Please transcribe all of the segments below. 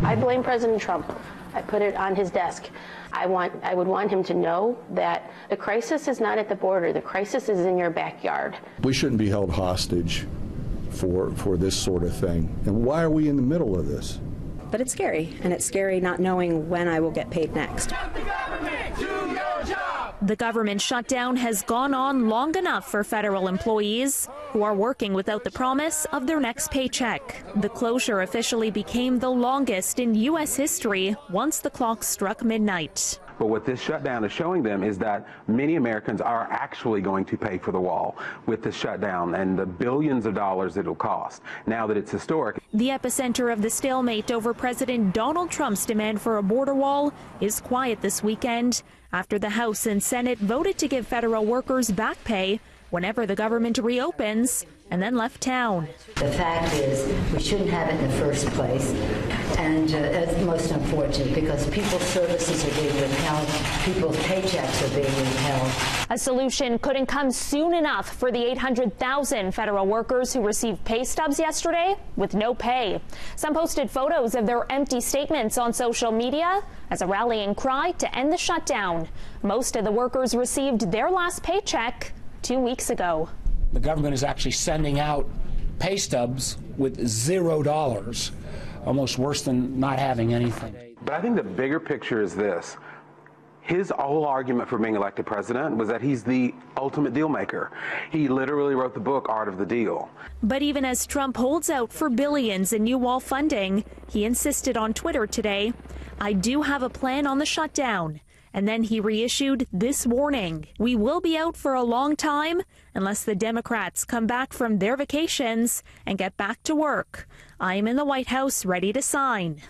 I blame President Trump. I put it on his desk. I would want him to know that the crisis is not at the border. The crisis is in your backyard. We shouldn't be held hostage for this sort of thing. And why are we in the middle of this? But it's scary, and it's scary not knowing when I will get paid next. The government shutdown has gone on long enough for federal employees who are working without the promise of their next paycheck. The closure officially became the longest in U.S. history once the clock struck midnight. But what this shutdown is showing them is that many Americans are actually going to pay for the wall with the shutdown and the billions of dollars it'll cost now that it's historic. The epicenter of the stalemate over President Donald Trump's demand for a border wall is quiet this weekend after the House and Senate voted to give federal workers back pay whenever the government reopens and then left town. The fact is, we shouldn't have it in the first place, and it's most unfortunate because people's services are being withheld, people's paychecks are being withheld. A solution couldn't come soon enough for the 800,000 federal workers who received pay stubs yesterday with no pay. Some posted photos of their empty statements on social media as a rallying cry to end the shutdown. Most of the workers received their last paycheck 2 weeks ago. The government is actually sending out pay stubs with $0, almost worse than not having anything. But I think the bigger picture is this. His whole argument for being elected president was that he's the ultimate deal maker. He literally wrote the book, Art of the Deal. But even as Trump holds out for billions in new wall funding, he insisted on Twitter today, "I do have a plan on the shutdown." And then he reissued this warning. We will be out for a long time unless the Democrats come back from their vacations and get back to work. I am in the White House ready to sign.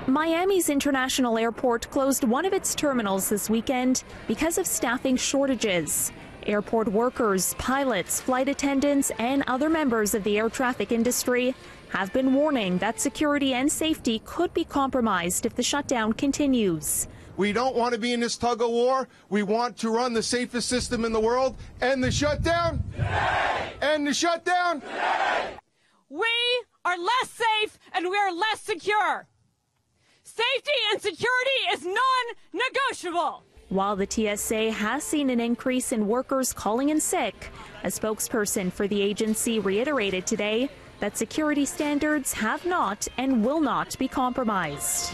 Miami's International Airport closed one of its terminals this weekend because of staffing shortages. Airport workers, pilots, flight attendants, and other members of the air traffic industry have been warning that security and safety could be compromised if the shutdown continues. We don't want to be in this tug of war. We want to run the safest system in the world. End the shutdown. Today. End the shutdown. Today. We are less safe and we are less secure. Safety and security is non-negotiable. While the TSA has seen an increase in workers calling in sick, a spokesperson for the agency reiterated today that security standards have not and will not be compromised.